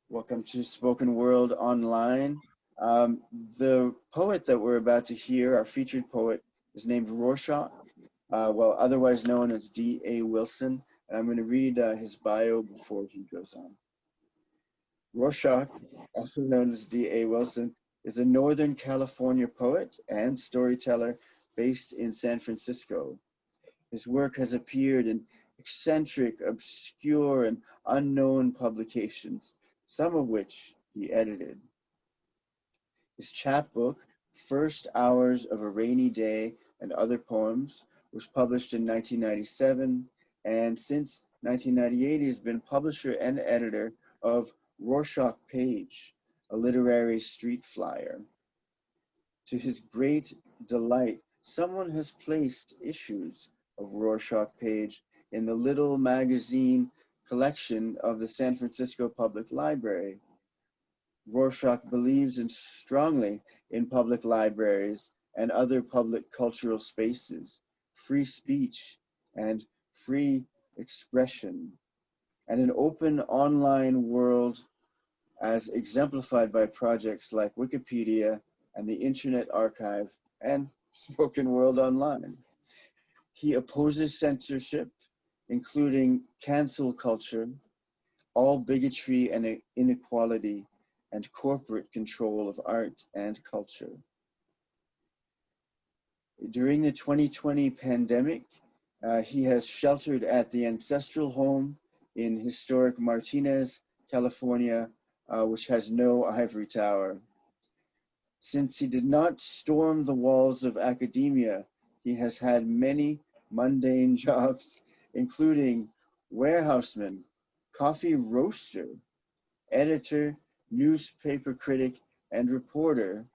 Welcome to Spoken World Online. Um, the poet that we're about to hear, our featured poet, is named Roarshock, otherwise known as D.A. Wilson. And I'm going to read his bio before he goes on. Roarshock, also known as D.A. Wilson, is a Northern California poet and storyteller based in San Francisco. His work has appeared in eccentric, obscure, and unknown publications, some of which he edited. His chapbook, First Hours of a Rainy Day and Other Poems, was published in 1997, and since 1998 he has been publisher and editor of Roarshock Page, a literary street flyer. To his great delight, someone has placed issues of Roarshock Page in the Little Magazine collection of the San Francisco Public Library. Roarshock believes strongly in public libraries and other public cultural spaces, free speech and free expression, and an open online world as exemplified by projects like Wikipedia and the Internet Archive and Spoken World Online. He opposes censorship, including cancel culture, all bigotry and inequality, and corporate control of art and culture. During the 2020 pandemic, he has sheltered at the ancestral home in historic Martinez, California, which has no ivory tower. Since he did not storm the walls of academia, he has had many mundane jobs, including warehouseman, coffee roaster, editor, newspaper critic and reporter,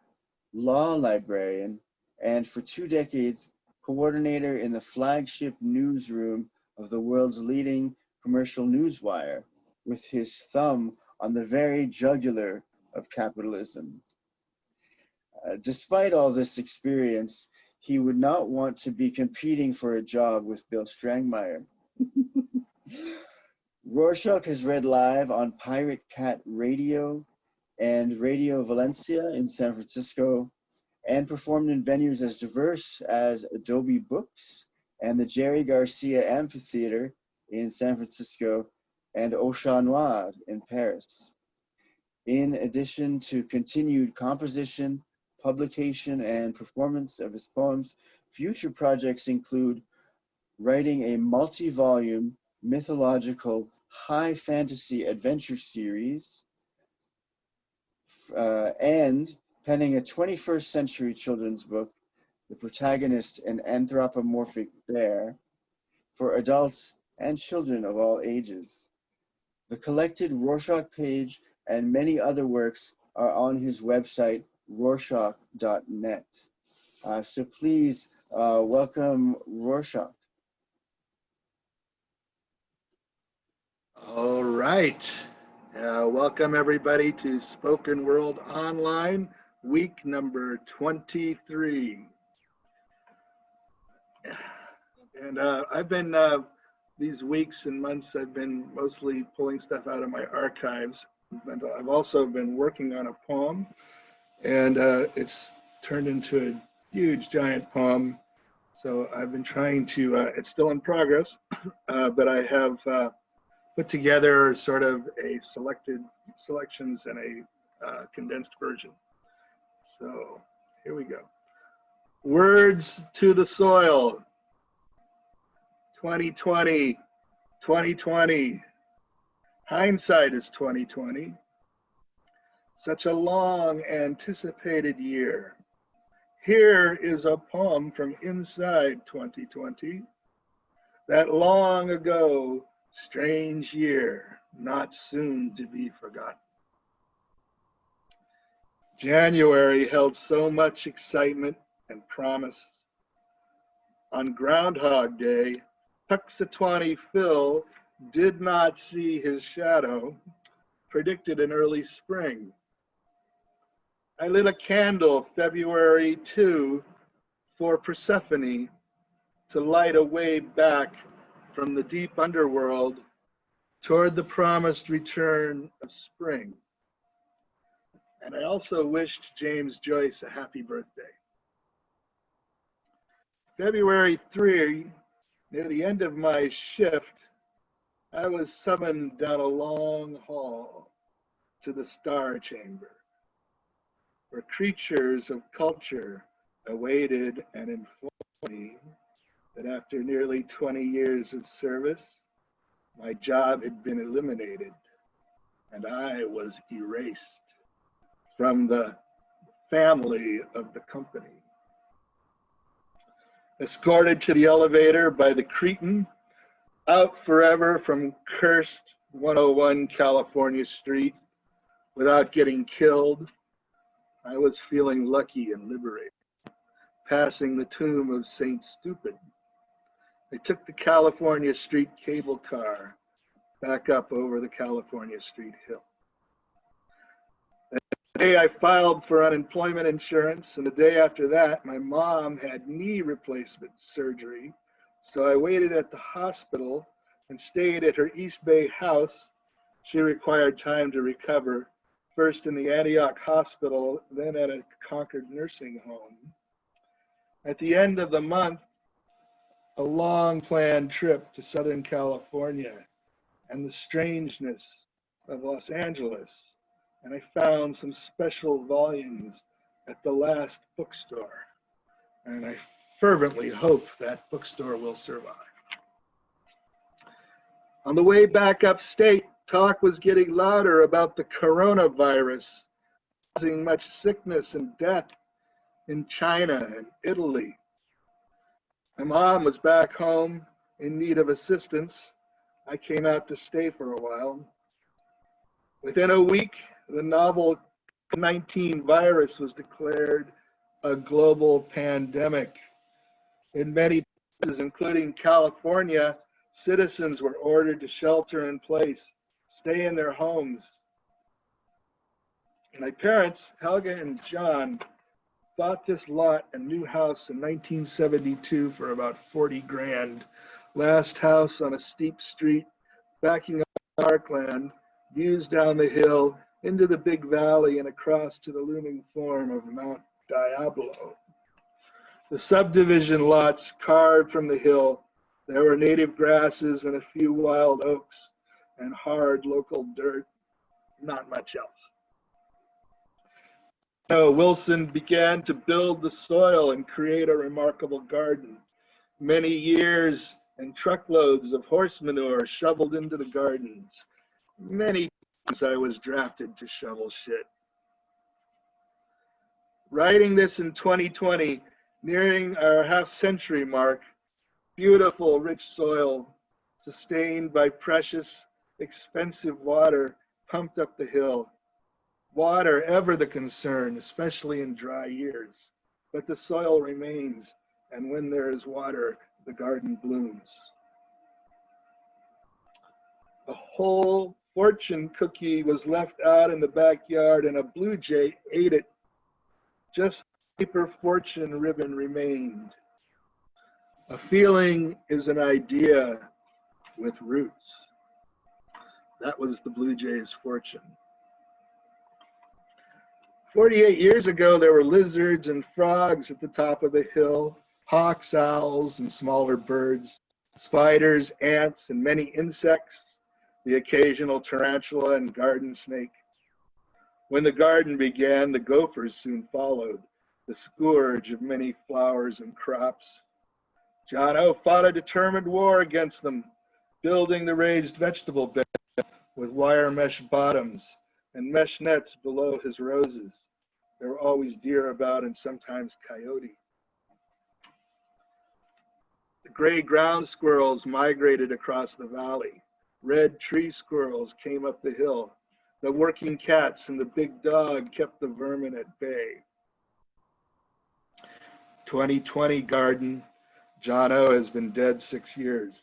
law librarian, and for 2 decades, coordinator in the flagship newsroom of the world's leading commercial newswire, with his thumb on the very jugular of capitalism. Despite all this experience, he would not want to be competing for a job with Bill Strangmeyer. Roarshock has read live on Pirate Cat Radio and Radio Valencia in San Francisco, and performed in venues as diverse as Adobe Books and the Jerry Garcia Amphitheater in San Francisco and Au Chat Noir in Paris. In addition to continued composition, publication, and performance of his poems, future projects include writing a multi-volume mythological high fantasy adventure series and penning a 21st century children's book, The Protagonist, an Anthropomorphic Bear, for adults and children of all ages. The collected Roarshock Page and many other works are on his website, roarshock.net. So please welcome Roarshock. All right. Welcome everybody to Spoken World Online, week number 23. And I've been, these weeks and months, I've been mostly pulling stuff out of my archives. But I've also been working on a poem, and it's turned into a huge, giant poem. So I've been trying to, it's still in progress, but I have put together sort of a selections and a condensed version. So here we go. Words to the soil. 2020, 2020. Hindsight is 2020. Such a long anticipated year. Here is a poem from inside 2020. That long ago, strange year, not soon to be forgotten. January held so much excitement and promise. On Groundhog Day, Puxatawny Phil did not see his shadow, predicted an early spring. I lit a candle February 2 for Persephone to light a way back from the deep underworld toward the promised return of spring. And I also wished James Joyce a happy birthday. February 3, near the end of my shift, I was summoned down a long hall to the Star Chamber, where creatures of culture awaited and informed me that after nearly 20 years of service, my job had been eliminated and I was erased from the family of the company. Escorted to the elevator by the Cretan, out forever from cursed 101 California Street without getting killed, I was feeling lucky and liberated. Passing the tomb of Saint Stupid, I took the California Street cable car back up over the California Street hill. The day I filed for unemployment insurance, and the day after that, my mom had knee replacement surgery. So I waited at the hospital and stayed at her East Bay house. She required time to recover, first in the Antioch Hospital, then at a Concord nursing home. At the end of the month, a long planned trip to Southern California and the strangeness of Los Angeles. And I found some special volumes at the last bookstore. And I fervently hope that bookstore will survive. On the way back upstate, talk was getting louder about the coronavirus, causing much sickness and death in China and Italy. My mom was back home in need of assistance. I came out to stay for a while. Within a week, the novel COVID-19 virus was declared a global pandemic. In many places, including California, citizens were ordered to shelter in place, stay in their homes. My parents, Helga and John, bought this lot and new house in 1972 for about 40 grand. Last house on a steep street, backing up parkland, views down the hill, into the big valley and across to the looming form of Mount Diablo. The subdivision lots carved from the hill, there were native grasses and a few wild oaks and hard local dirt, not much else. So Wilson began to build the soil and create a remarkable garden. Many years and truckloads of horse manure shoveled into the gardens. Many times I was drafted to shovel shit. Writing this in 2020, nearing our half-century mark, beautiful, rich soil, sustained by precious, expensive water pumped up the hill. Water ever the concern, especially in dry years, but the soil remains, and when there is water, the garden blooms. A whole fortune cookie was left out in the backyard, and a blue jay ate it. Just the paper fortune ribbon remained. A feeling is an idea with roots. That was the blue jay's fortune. 48 years ago, there were lizards and frogs at the top of the hill, hawks, owls, and smaller birds, spiders, ants, and many insects, the occasional tarantula and garden snake. When the garden began, the gophers soon followed, the scourge of many flowers and crops. John O. fought a determined war against them, building the raised vegetable bed with wire mesh bottoms and mesh nets below his roses. There were always deer about and sometimes coyote. The gray ground squirrels migrated across the valley. Red tree squirrels came up the hill. The working cats and the big dog kept the vermin at bay. 2020 garden. John O. has been dead 6 years.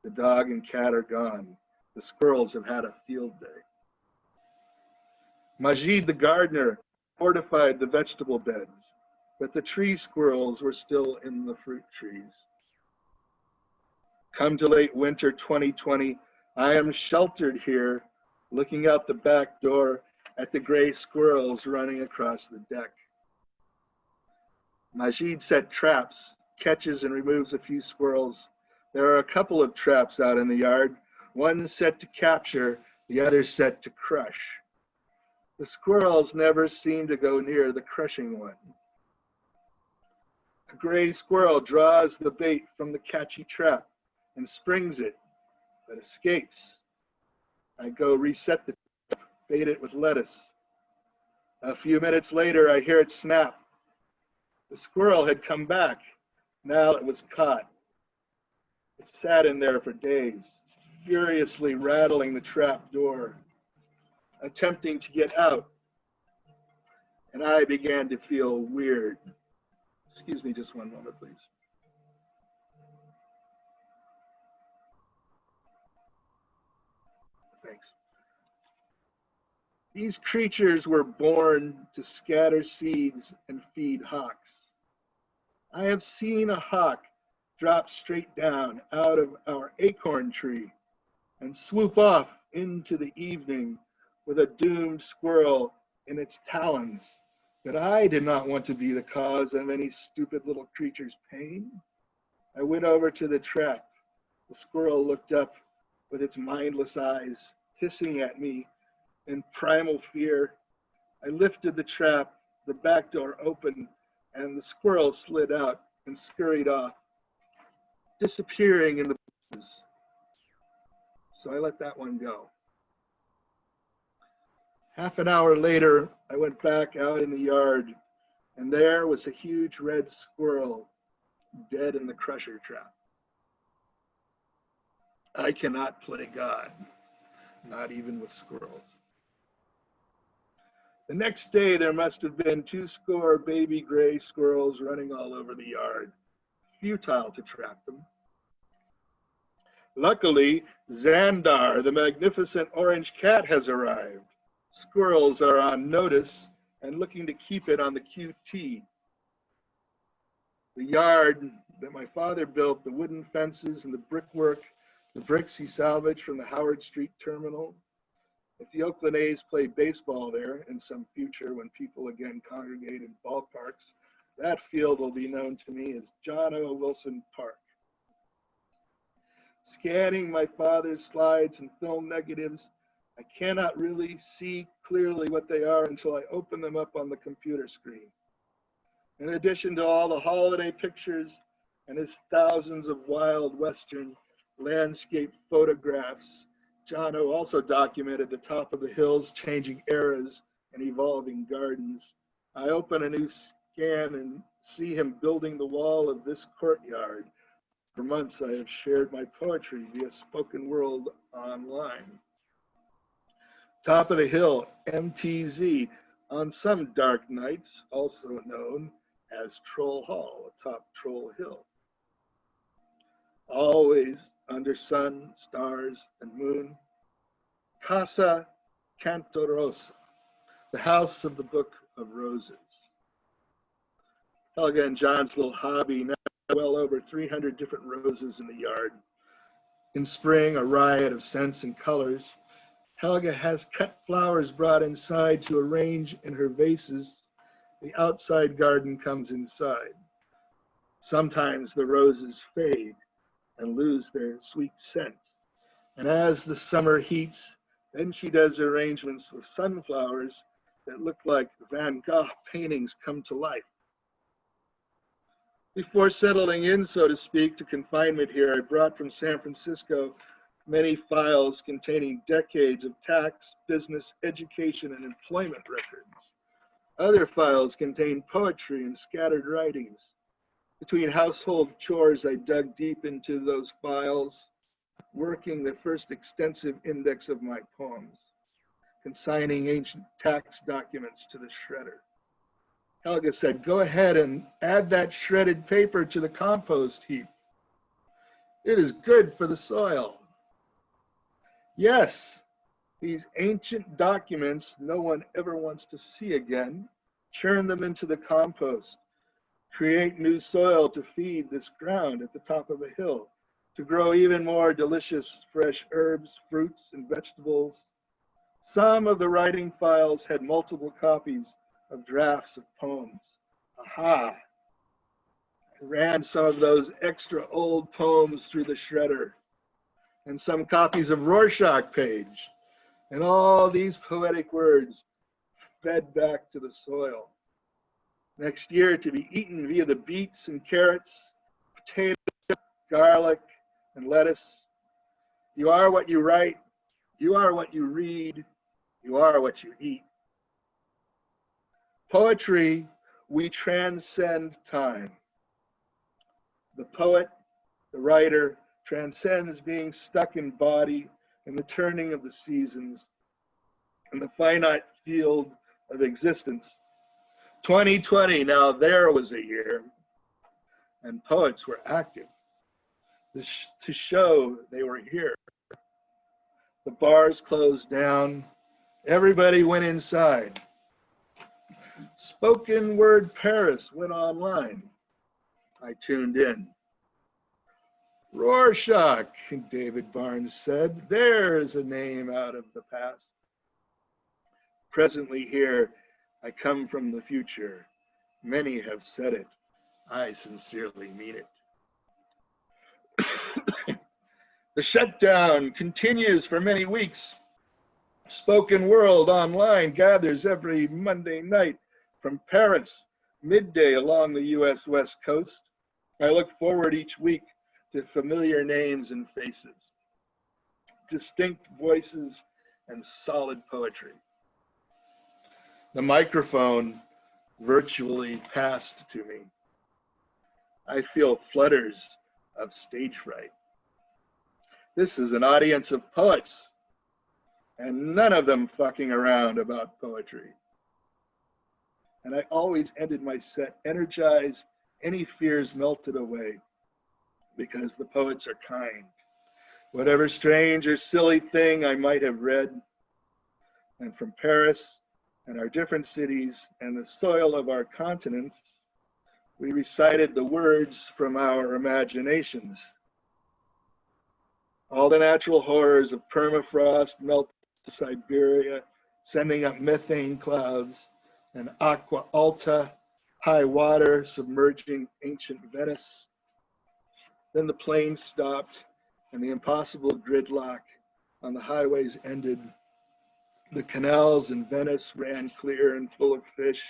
The dog and cat are gone. The squirrels have had a field day. Majid the gardener fortified the vegetable beds, but the tree squirrels were still in the fruit trees. Come to late winter 2020, I am sheltered here, looking out the back door at the gray squirrels running across the deck. Majid set traps, catches and removes a few squirrels. There are a couple of traps out in the yard, one set to capture, the other set to crush. The squirrels never seem to go near the crushing one. A gray squirrel draws the bait from the catchy trap and springs it, but escapes. I go reset the trap, bait it with lettuce. A few minutes later, I hear it snap. The squirrel had come back. Now it was caught. It sat in there for days, furiously rattling the trap door, attempting to get out. And I began to feel weird. Excuse me just one moment, please. Thanks. These creatures were born to scatter seeds and feed hawks. I have seen a hawk drop straight down out of our acorn tree and swoop off into the evening with a doomed squirrel in its talons. But I did not want to be the cause of any stupid little creature's pain. I went over to the trap. The squirrel looked up with its mindless eyes, hissing at me in primal fear. I lifted the trap, the back door opened, and the squirrel slid out and scurried off, disappearing in the bushes. So I let that one go. Half an hour later, I went back out in the yard, and there was a huge red squirrel dead in the crusher trap. I cannot play God, not even with squirrels. The next day, there must have been 2 baby gray squirrels running all over the yard. Futile to trap them. Luckily, Xandar, the magnificent orange cat, has arrived. Squirrels are on notice and looking to keep it on the QT. The yard that my father built, the wooden fences and the brickwork, the bricks he salvaged from the Howard Street terminal. If the Oakland A's play baseball there in some future when people again congregate in ballparks, that field will be known to me as John O. Wilson Park. Scanning my father's slides and film negatives, I cannot really see clearly what they are until I open them up on the computer screen. In addition to all the holiday pictures and his thousands of wild Western landscape photographs, John O. also documented the top of the hills, changing eras and evolving gardens. I open a new scan and see him building the wall of this courtyard. For months, I have shared my poetry via spoken word online. Top of the hill, MTZ, on some dark nights, also known as Troll Hall atop Troll Hill. Always under sun, stars, and moon. Casa Cantorosa, the house of the Book of Roses. Helga and John's little hobby, now well over 300 different roses in the yard. In spring, a riot of scents and colors. Helga has cut flowers brought inside to arrange in her vases. The outside garden comes inside. Sometimes the roses fade and lose their sweet scent. And as the summer heats, then she does arrangements with sunflowers that look like Van Gogh paintings come to life. Before settling in, so to speak, to confinement here, I brought from San Francisco many files containing decades of tax, business, education, and employment records. Other files contain poetry and scattered writings. Between household chores, I dug deep into those files, working the first extensive index of my poems, consigning ancient tax documents to the shredder. Helga said, "Go ahead and add that shredded paper to the compost heap. It is good for the soil." Yes, these ancient documents no one ever wants to see again. Churn them into the compost. Create new soil to feed this ground at the top of a hill. to grow even more delicious fresh herbs, fruits, and vegetables. Some of the writing files had multiple copies of drafts of poems. Aha! I ran some of those extra old poems through the shredder, and some copies of Roarshock page, and all these poetic words fed back to the soil. Next year to be eaten via the beets and carrots, potatoes, garlic, and lettuce. You are what you write, you are what you read, you are what you eat. Poetry, we transcend time. The poet, the writer, transcends being stuck in body and the turning of the seasons and the finite field of existence. 2020, now there was a year, and poets were active to show they were here. The bars closed down, everybody went inside. Spoken word Paris went online. I tuned in. Roarshock, David Barnes said, there's a name out of the past. Presently here, I come from the future. Many have said it. I sincerely mean it. The shutdown continues for many weeks. Spoken World Online gathers every Monday night from Paris, midday along the U.S. West Coast. I look forward each week to familiar names and faces, distinct voices, and solid poetry. The microphone virtually passed to me. I feel flutters of stage fright. This is an audience of poets, and none of them fucking around about poetry. And I always ended my set energized, any fears melted away, because the poets are kind. Whatever strange or silly thing I might have read, and from Paris and our different cities and the soil of our continents, we recited the words from our imaginations. All the natural horrors of permafrost melt to Siberia, sending up methane clouds, and aqua alta, high water submerging ancient Venice. Then the plane stopped and the impossible gridlock on the highways ended. The canals in Venice ran clear and full of fish.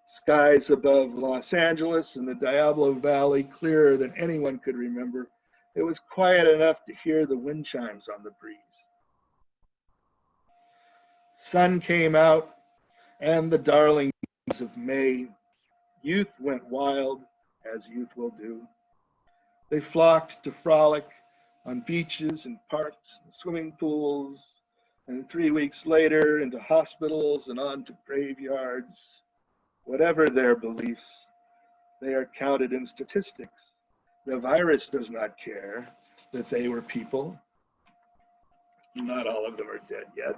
Skies above Los Angeles and the Diablo Valley clearer than anyone could remember. It was quiet enough to hear the wind chimes on the breeze. Sun came out and the darlings of May. Youth went wild, as youth will do. They flocked to frolic on beaches and parks and swimming pools, and 3 weeks later into hospitals and on to graveyards. Whatever their beliefs, they are counted in statistics. The virus does not care that they were people. Not all of them are dead yet.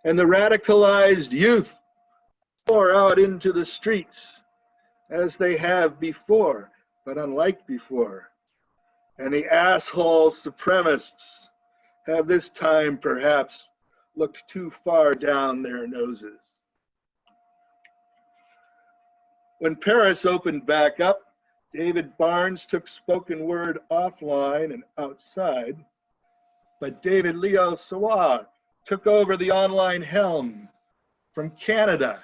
And the radicalized youth pour out into the streets as they have before, but unlike before. And the asshole supremacists have this time perhaps looked too far down their noses. When Paris opened back up, David Barnes took spoken word offline and outside, but David Leo Sawa took over the online helm from Canada,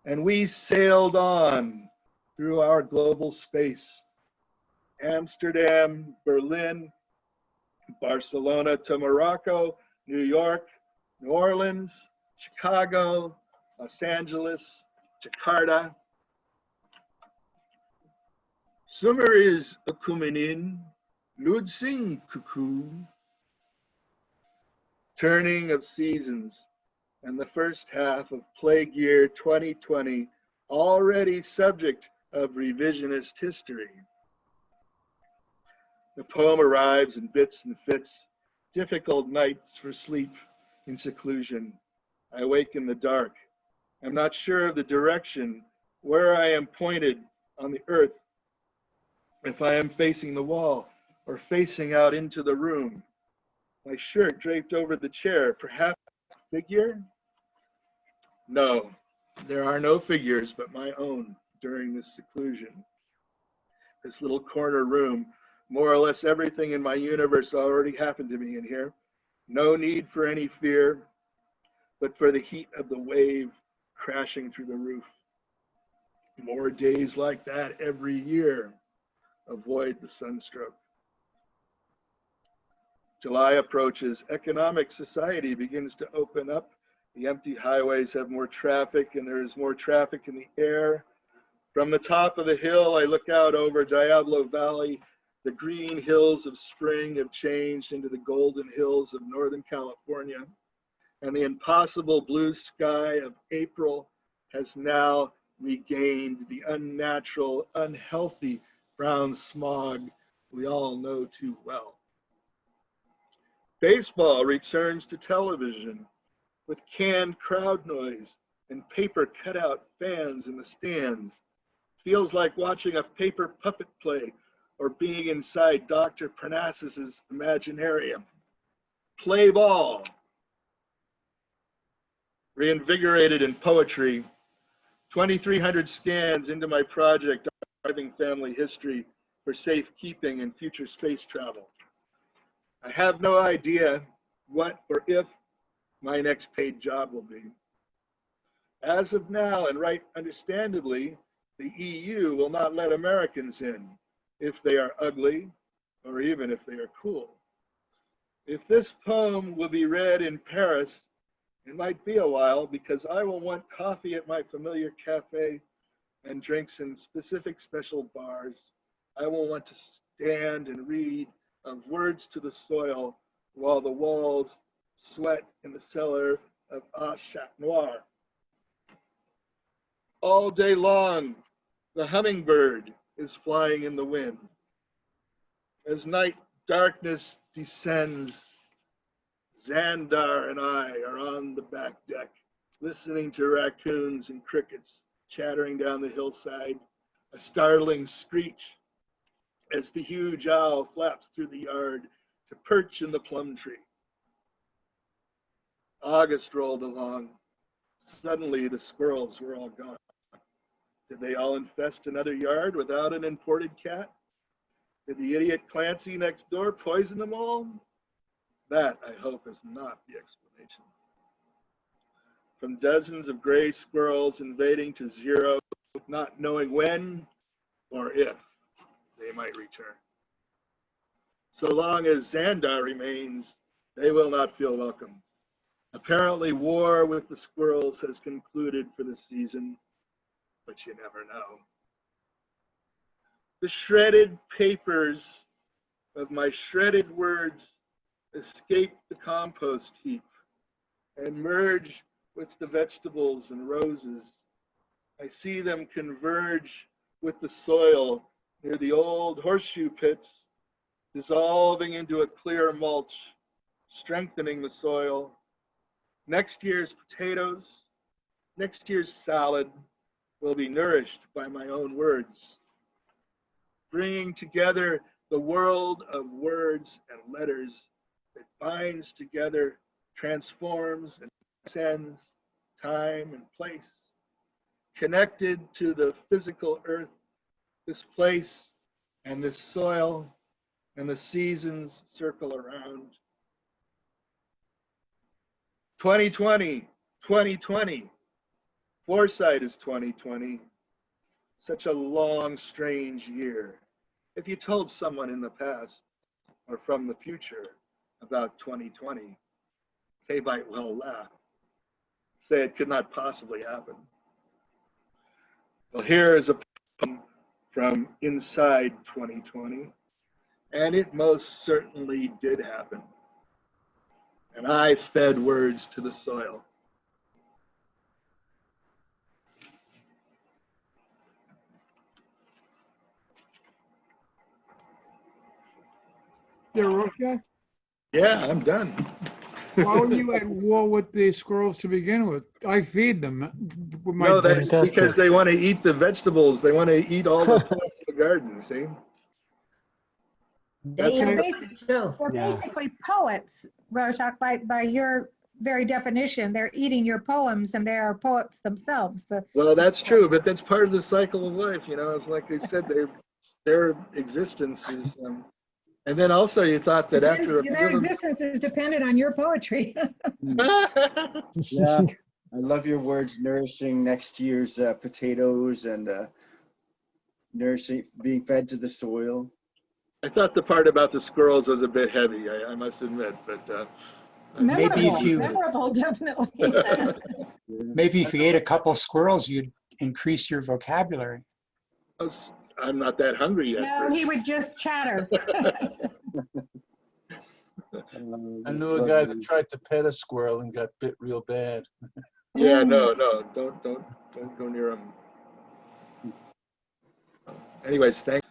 and we sailed on through our global space. Amsterdam, Berlin, Barcelona to Morocco, New York, New Orleans, Chicago, Los Angeles, Jakarta. Summer is a coming in, Ludsing cuckoo. Turning of seasons and the first half of plague year 2020 already subject of revisionist history. The poem arrives in bits and fits, difficult nights for sleep in seclusion. I wake in the dark. I'm not sure of the direction where I am pointed on the earth. if I am facing the wall or facing out into the room. My shirt draped over the chair, perhaps a figure? No, there are no figures but my own during this seclusion. This little corner room, more or less everything in my universe already happened to me in here. No need for any fear, but for the heat of the wave crashing through the roof. More days like that every year. Avoid the sunstroke. July approaches. Economic society begins to open up. The empty highways have more traffic, and there is more traffic in the air. From the top of the hill, I look out over Diablo Valley. The green hills of spring have changed into the golden hills of Northern California, and the impossible blue sky of April has now regained the unnatural, unhealthy brown smog we all know too well. Baseball returns to television with canned crowd noise and paper cutout fans in the stands. Feels like watching a paper puppet play or being inside Dr. Parnassus's Imaginarium. Play ball. Reinvigorated in poetry, 2,300 scans into my project, Archiving Family History for Safekeeping and Future Space Travel. I have no idea what or if my next paid job will be. As of now, and right understandably, the EU will not let Americans in if they are ugly or even if they are cool. If this poem will be read in Paris, it might be a while because I will want coffee at my familiar cafe and drinks in specific special bars. I will want to stand and read of Words to the Soil while the walls sweat in the cellar of Ah Chat Noir. All day long, the hummingbird is flying in the wind. As night darkness descends, Xandar and I are on the back deck, listening to raccoons and crickets chattering down the hillside, a startling screech as the huge owl flaps through the yard to perch in the plum tree. August rolled along. Suddenly, the squirrels were all gone. Did they all infest another yard without an imported cat? Did the idiot Clancy next door poison them all? That, I hope, is not the explanation. From dozens of gray squirrels invading to zero, not knowing when or if they might return. So long as Xandar remains, they will not feel welcome. Apparently, war with the squirrels has concluded for the season, but you never know. The shredded papers of my shredded words escape the compost heap and merge with the vegetables and roses. I see them converge with the soil near the old horseshoe pits, dissolving into a clear mulch, strengthening the soil. Next year's potatoes, next year's salad will be nourished by my own words, bringing together the world of words and letters that binds together, transforms, and transcends time and place, connected to the physical earth, this place and this soil, and the seasons circle around. 2020, 2020. Foresight is 2020. Such a long, strange year. If you told someone in the past or from the future about 2020, they might well laugh, say it could not possibly happen. Well, here is a poem from inside 2020, and it most certainly did happen. And I fed words to the soil. There, Rorschach? Yeah, I'm done. Why were you at war with the squirrels to begin with? I feed them with my No, that's Fantastic. because they want to eat the vegetables. They want to eat all the plants in the garden, see? That's Okay. Too. They're Yeah. basically poets, Roarshock, by your very definition. They're eating your poems and they are poets themselves. well, that's true, but that's part of the cycle of life. You know, it's like they said, their existence is. And then also, you thought that after a few Their of them. existence is dependent on your poetry. Yeah, I love your words, nourishing next year's potatoes and nourishing, being fed to the soil. I thought the part about the squirrels was a bit heavy, I must admit, but Maybe if you- Memorable, definitely. Maybe if you ate a couple of squirrels, you'd increase your vocabulary. I'm not that hungry yet. No, he would just chatter. I knew a guy that tried to pet a squirrel and got bit real bad. Yeah, no, don't go near them. Anyways, thank